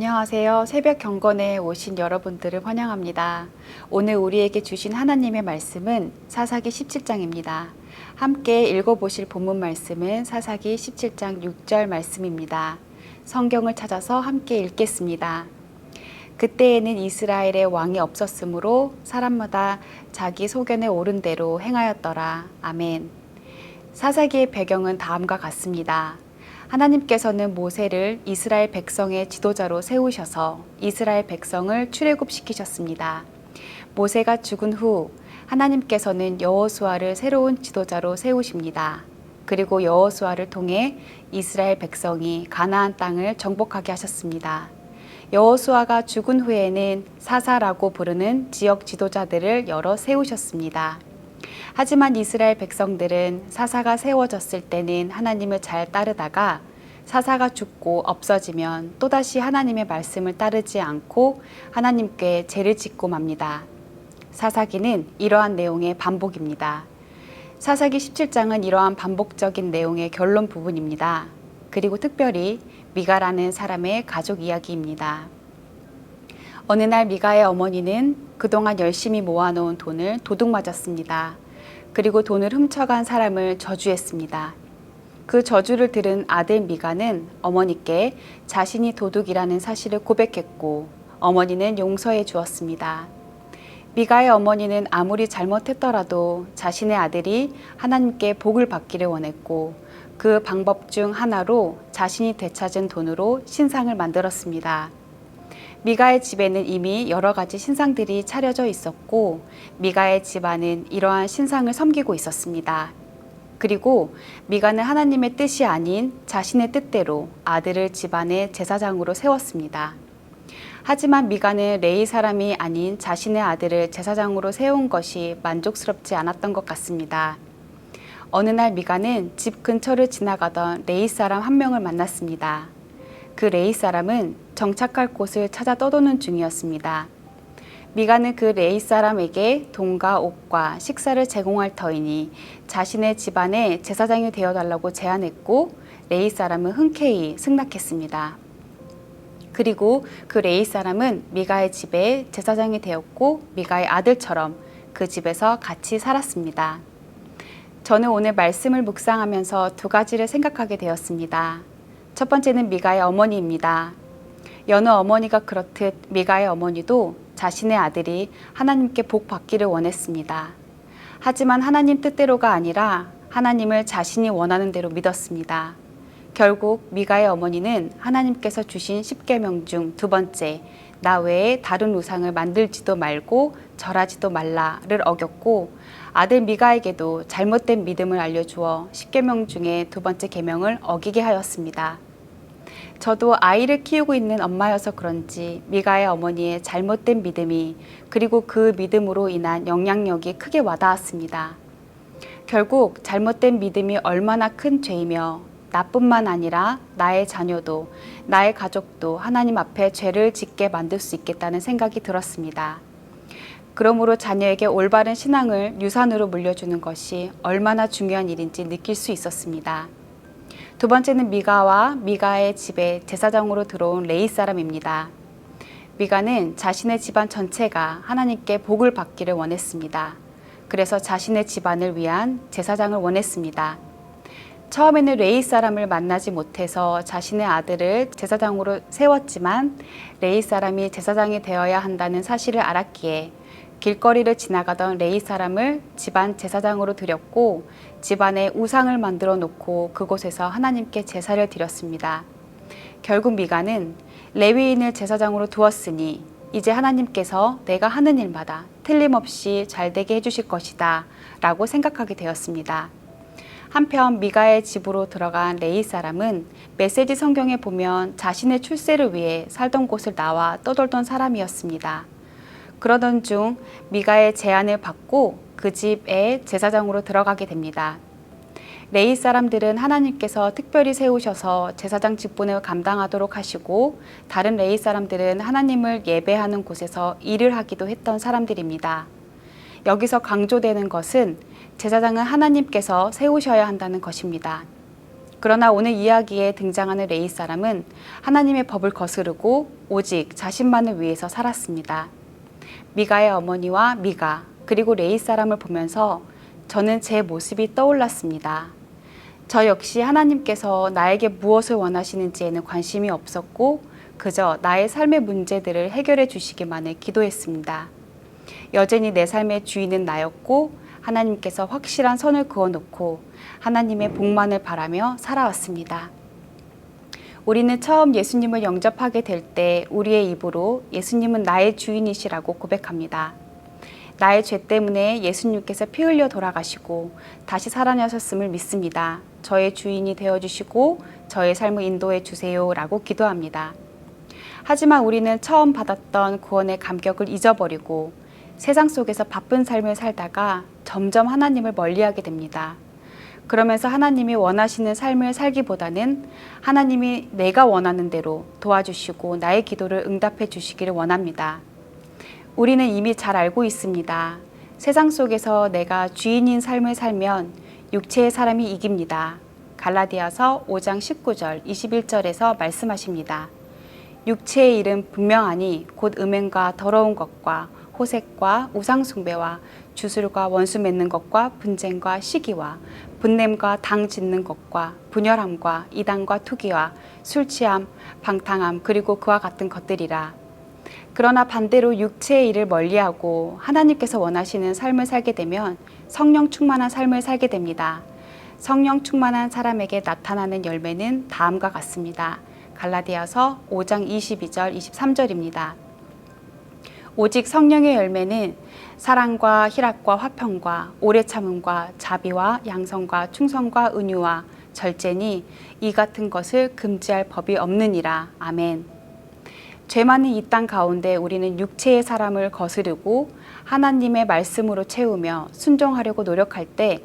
안녕하세요. 새벽 경건에 오신 여러분들을 환영합니다. 오늘 우리에게 주신 하나님의 말씀은 사사기 17장입니다. 함께 읽어보실 본문 말씀은 사사기 17장 6절 말씀입니다. 성경을 찾아서 함께 읽겠습니다. 그때에는 이스라엘에 왕이 없었으므로 사람마다 자기 소견에 오른 대로 행하였더라. 아멘. 사사기의 배경은 다음과 같습니다. 하나님께서는 모세를 이스라엘 백성의 지도자로 세우셔서 이스라엘 백성을 출애굽시키셨습니다. 모세가 죽은 후 하나님께서는 여호수아를 새로운 지도자로 세우십니다. 그리고 여호수아를 통해 이스라엘 백성이 가나안 땅을 정복하게 하셨습니다. 여호수아가 죽은 후에는 사사라고 부르는 지역 지도자들을 여러 세우셨습니다. 하지만 이스라엘 백성들은 사사가 세워졌을 때는 하나님을 잘 따르다가 사사가 죽고 없어지면 또다시 하나님의 말씀을 따르지 않고 하나님께 죄를 짓고 맙니다. 사사기는 이러한 내용의 반복입니다. 사사기 17장은 이러한 반복적인 내용의 결론 부분입니다. 그리고 특별히 미가라는 사람의 가족 이야기입니다. 어느 날 미가의 어머니는 그동안 열심히 모아놓은 돈을 도둑 맞았습니다. 그리고 돈을 훔쳐간 사람을 저주했습니다. 그 저주를 들은 아들 미가는 어머니께 자신이 도둑이라는 사실을 고백했고 어머니는 용서해 주었습니다. 미가의 어머니는 아무리 잘못했더라도 자신의 아들이 하나님께 복을 받기를 원했고 그 방법 중 하나로 자신이 되찾은 돈으로 신상을 만들었습니다. 미가의 집에는 이미 여러 가지 신상들이 차려져 있었고 미가의 집안은 이러한 신상을 섬기고 있었습니다. 그리고 미가는 하나님의 뜻이 아닌 자신의 뜻대로 아들을 집안의 제사장으로 세웠습니다. 하지만 미가는 레위 사람이 아닌 자신의 아들을 제사장으로 세운 것이 만족스럽지 않았던 것 같습니다. 어느 날 미가는 집 근처를 지나가던 레위 사람 한 명을 만났습니다. 그 레위 사람은 정착할 곳을 찾아 떠도는 중이었습니다. 미가는 그 레위 사람에게 돈과 옷과 식사를 제공할 터이니 자신의 집안에 제사장이 되어달라고 제안했고 레위 사람은 흔쾌히 승낙했습니다. 그리고 그 레위 사람은 미가의 집에 제사장이 되었고 미가의 아들처럼 그 집에서 같이 살았습니다. 저는 오늘 말씀을 묵상하면서 두 가지를 생각하게 되었습니다. 첫 번째는 미가의 어머니입니다. 여느 어머니가 그렇듯 미가의 어머니도 자신의 아들이 하나님께 복 받기를 원했습니다. 하지만 하나님 뜻대로가 아니라 하나님을 자신이 원하는 대로 믿었습니다. 결국 미가의 어머니는 하나님께서 주신 10계명 중 두 번째, 나 외에 다른 우상을 만들지도 말고 절하지도 말라를 어겼고 아들 미가에게도 잘못된 믿음을 알려주어 10계명 중에 두 번째 계명을 어기게 하였습니다. 저도 아이를 키우고 있는 엄마여서 그런지 미가의 어머니의 잘못된 믿음이 그리고 그 믿음으로 인한 영향력이 크게 와닿았습니다. 결국 잘못된 믿음이 얼마나 큰 죄이며 나뿐만 아니라 나의 자녀도 나의 가족도 하나님 앞에 죄를 짓게 만들 수 있겠다는 생각이 들었습니다. 그러므로 자녀에게 올바른 신앙을 유산으로 물려주는 것이 얼마나 중요한 일인지 느낄 수 있었습니다. 두 번째는 미가와 미가의 집에 제사장으로 들어온 레위 사람입니다. 미가는 자신의 집안 전체가 하나님께 복을 받기를 원했습니다. 그래서 자신의 집안을 위한 제사장을 원했습니다. 처음에는 레위 사람을 만나지 못해서 자신의 아들을 제사장으로 세웠지만 레위 사람이 제사장이 되어야 한다는 사실을 알았기에 길거리를 지나가던 레위 사람을 집안 제사장으로 드렸고 집안에 우상을 만들어 놓고 그곳에서 하나님께 제사를 드렸습니다. 결국 미가는 레위인을 제사장으로 두었으니 이제 하나님께서 내가 하는 일마다 틀림없이 잘되게 해주실 것이다 라고 생각하게 되었습니다. 한편 미가의 집으로 들어간 레위 사람은 메시지 성경에 보면 자신의 출세를 위해 살던 곳을 나와 떠돌던 사람이었습니다. 그러던 중 미가의 제안을 받고 그 집에 제사장으로 들어가게 됩니다. 레위 사람들은 하나님께서 특별히 세우셔서 제사장 직분을 감당하도록 하시고 다른 레위 사람들은 하나님을 예배하는 곳에서 일을 하기도 했던 사람들입니다. 여기서 강조되는 것은 제사장은 하나님께서 세우셔야 한다는 것입니다. 그러나 오늘 이야기에 등장하는 레위 사람은 하나님의 법을 거스르고 오직 자신만을 위해서 살았습니다. 미가의 어머니와 미가 그리고 레위 사람을 보면서 저는 제 모습이 떠올랐습니다. 저 역시 하나님께서 나에게 무엇을 원하시는지에는 관심이 없었고 그저 나의 삶의 문제들을 해결해 주시기만을 기도했습니다. 여전히 내 삶의 주인은 나였고 하나님께서 확실한 선을 그어놓고 하나님의 복만을 바라며 살아왔습니다. 우리는 처음 예수님을 영접하게 될 때 우리의 입으로 예수님은 나의 주인이시라고 고백합니다. 나의 죄 때문에 예수님께서 피 흘려 돌아가시고 다시 살아나셨음을 믿습니다. 저의 주인이 되어주시고 저의 삶을 인도해 주세요 라고 기도합니다. 하지만 우리는 처음 받았던 구원의 감격을 잊어버리고 세상 속에서 바쁜 삶을 살다가 점점 하나님을 멀리하게 됩니다. 그러면서 하나님이 원하시는 삶을 살기보다는 하나님이 내가 원하는 대로 도와주시고 나의 기도를 응답해 주시기를 원합니다. 우리는 이미 잘 알고 있습니다. 세상 속에서 내가 주인인 삶을 살면 육체의 사람이 이깁니다. 갈라디아서 5장 19절, 21절에서 말씀하십니다. 육체의 일은 분명하니 곧 음행과 더러운 것과 호색과 우상숭배와 주술과 원수 맺는 것과 분쟁과 시기와 분냄과 당 짓는 것과 분열함과 이단과 투기와 술취함, 방탕함 그리고 그와 같은 것들이라. 그러나 반대로 육체의 일을 멀리하고 하나님께서 원하시는 삶을 살게 되면 성령 충만한 삶을 살게 됩니다. 성령 충만한 사람에게 나타나는 열매는 다음과 같습니다. 갈라디아서 5장 22절, 23절입니다. 오직 성령의 열매는 사랑과 희락과 화평과 오래 참음과 자비와 양성과 충성과 은유와 절제니 이 같은 것을 금지할 법이 없느니라. 아멘. 죄 많은 이 땅 가운데 우리는 육체의 사람을 거스르고 하나님의 말씀으로 채우며 순종하려고 노력할 때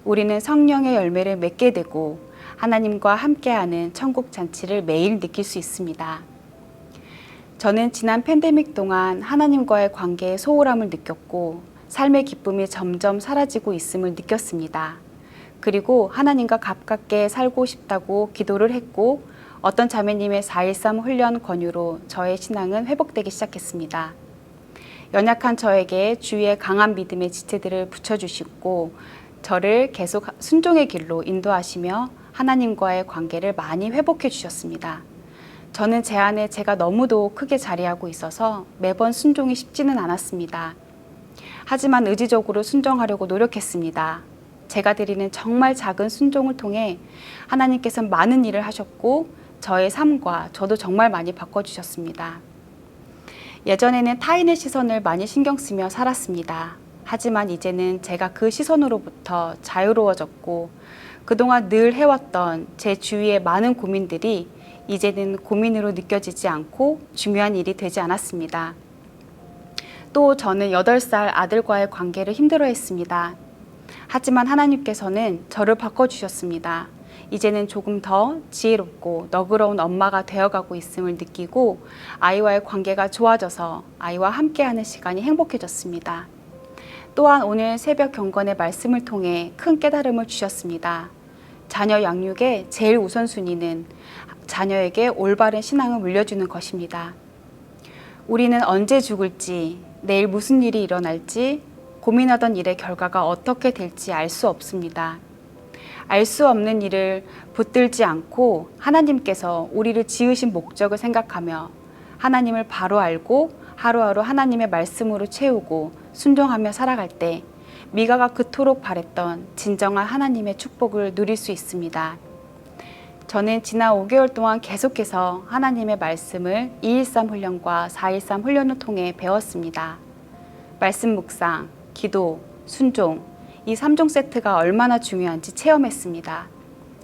우리는 성령의 열매를 맺게 되고 하나님과 함께하는 천국 잔치를 매일 느낄 수 있습니다. 저는 지난 팬데믹 동안 하나님과의 관계에 소홀함을 느꼈고 삶의 기쁨이 점점 사라지고 있음을 느꼈습니다. 그리고 하나님과 가깝게 살고 싶다고 기도를 했고 어떤 자매님의 4.13 훈련 권유로 저의 신앙은 회복되기 시작했습니다. 연약한 저에게 주위의 강한 믿음의 지체들을 붙여주시고 저를 계속 순종의 길로 인도하시며 하나님과의 관계를 많이 회복해 주셨습니다. 저는 제 안에 제가 너무도 크게 자리하고 있어서 매번 순종이 쉽지는 않았습니다. 하지만 의지적으로 순종하려고 노력했습니다. 제가 드리는 정말 작은 순종을 통해 하나님께서 많은 일을 하셨고 저의 삶과 저도 정말 많이 바꿔주셨습니다. 예전에는 타인의 시선을 많이 신경 쓰며 살았습니다. 하지만 이제는 제가 그 시선으로부터 자유로워졌고 그동안 늘 해왔던 제 주위의 많은 고민들이 이제는 고민으로 느껴지지 않고 중요한 일이 되지 않았습니다. 또 저는 8살 아들과의 관계를 힘들어했습니다. 하지만 하나님께서는 저를 바꿔주셨습니다. 이제는 조금 더 지혜롭고 너그러운 엄마가 되어가고 있음을 느끼고 아이와의 관계가 좋아져서 아이와 함께하는 시간이 행복해졌습니다. 또한 오늘 새벽 경건의 말씀을 통해 큰 깨달음을 주셨습니다. 자녀 양육의 제일 우선순위는 자녀에게 올바른 신앙을 물려주는 것입니다. 우리는 언제 죽을지, 내일 무슨 일이 일어날지, 고민하던 일의 결과가 어떻게 될지 알 수 없습니다. 알 수 없는 일을 붙들지 않고 하나님께서 우리를 지으신 목적을 생각하며 하나님을 바로 알고 하루하루 하나님의 말씀으로 채우고 순종하며 살아갈 때 미가가 그토록 바랬던 진정한 하나님의 축복을 누릴 수 있습니다. 저는 지난 5개월 동안 계속해서 하나님의 말씀을 213 훈련과 413 훈련을 통해 배웠습니다. 말씀 묵상, 기도, 순종, 이 3종 세트가 얼마나 중요한지 체험했습니다.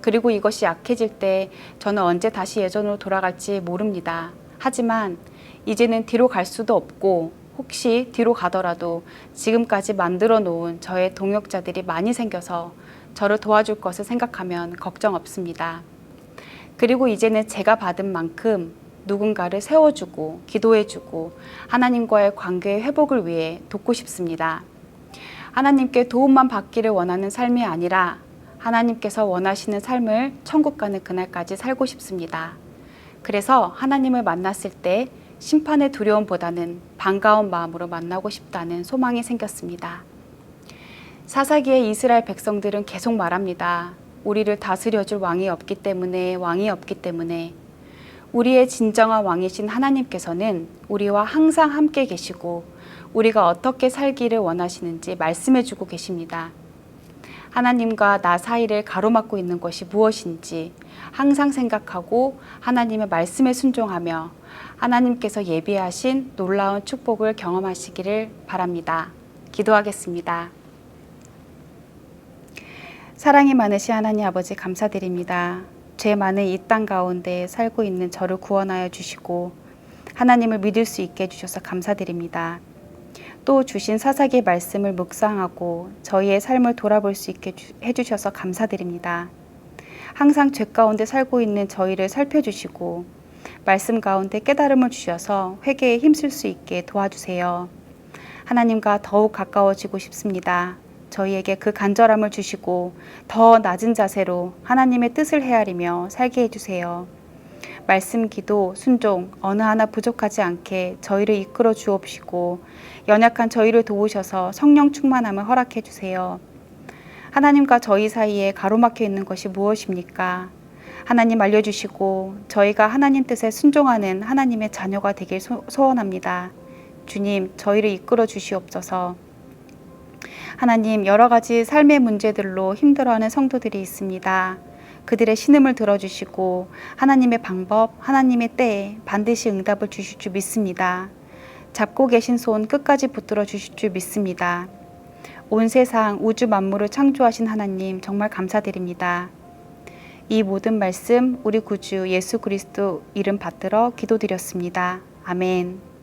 그리고 이것이 약해질 때 저는 언제 다시 예전으로 돌아갈지 모릅니다. 하지만 이제는 뒤로 갈 수도 없고 혹시 뒤로 가더라도 지금까지 만들어 놓은 저의 동역자들이 많이 생겨서 저를 도와줄 것을 생각하면 걱정 없습니다. 그리고 이제는 제가 받은 만큼 누군가를 세워주고 기도해주고 하나님과의 관계의 회복을 위해 돕고 싶습니다. 하나님께 도움만 받기를 원하는 삶이 아니라 하나님께서 원하시는 삶을 천국 가는 그날까지 살고 싶습니다. 그래서 하나님을 만났을 때 심판의 두려움보다는 반가운 마음으로 만나고 싶다는 소망이 생겼습니다. 사사기의 이스라엘 백성들은 계속 말합니다. 우리를 다스려줄 왕이 없기 때문에 우리의 진정한 왕이신 하나님께서는 우리와 항상 함께 계시고 우리가 어떻게 살기를 원하시는지 말씀해주고 계십니다. 하나님과 나 사이를 가로막고 있는 것이 무엇인지 항상 생각하고 하나님의 말씀에 순종하며 하나님께서 예비하신 놀라운 축복을 경험하시기를 바랍니다. 기도하겠습니다. 사랑이 많으신 하나님 아버지 감사드립니다. 죄 많은 이 땅 가운데 살고 있는 저를 구원하여 주시고 하나님을 믿을 수 있게 해주셔서 감사드립니다. 또 주신 사사기의 말씀을 묵상하고 저희의 삶을 돌아볼 수 있게 해주셔서 감사드립니다. 항상 죄 가운데 살고 있는 저희를 살펴주시고 말씀 가운데 깨달음을 주셔서 회개에 힘쓸 수 있게 도와주세요. 하나님과 더욱 가까워지고 싶습니다. 저희에게 그 간절함을 주시고 더 낮은 자세로 하나님의 뜻을 헤아리며 살게 해주세요. 말씀, 기도, 순종 어느 하나 부족하지 않게 저희를 이끌어 주옵시고 연약한 저희를 도우셔서 성령 충만함을 허락해 주세요. 하나님과 저희 사이에 가로막혀 있는 것이 무엇입니까? 하나님 알려주시고 저희가 하나님 뜻에 순종하는 하나님의 자녀가 되길 소원합니다. 주님, 저희를 이끌어 주시옵소서. 하나님, 여러 가지 삶의 문제들로 힘들어하는 성도들이 있습니다. 그들의 신음을 들어주시고 하나님의 방법, 하나님의 때에 반드시 응답을 주실 줄 믿습니다. 잡고 계신 손 끝까지 붙들어 주실 줄 믿습니다. 온 세상 우주 만물을 창조하신 하나님 정말 감사드립니다. 이 모든 말씀 우리 구주 예수 그리스도 이름 받들어 기도드렸습니다. 아멘.